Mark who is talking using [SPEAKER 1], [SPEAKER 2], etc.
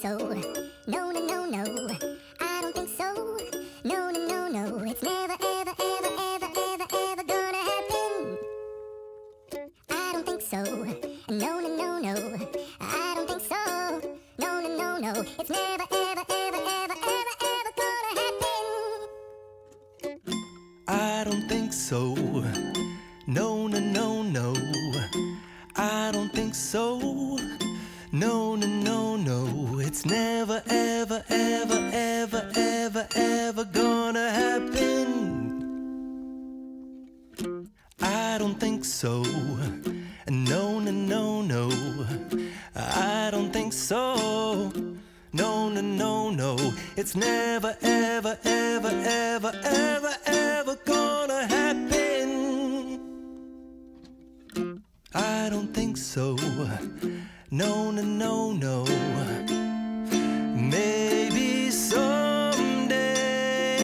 [SPEAKER 1] so. No, no, no, no. I don't think so. No, no, no, no. It's never, ever, ever, ever, ever, ever gonna happen. I don't think so. No, no, no, no. I don't think so. No, no, no, no. It's never, ever, ever, ever, ever, ever gonna happen.
[SPEAKER 2] I don't think so. No, no, no, no. I don't think so. No, no, no, no. It's never, ever, ever, ever, ever, ever gonna happen. I don't think so. No, no, no, no. I don't think so. No, no, no, no. It's never, ever, ever, ever, ever, ever gonna happen. I don't think so. No, no, no, no.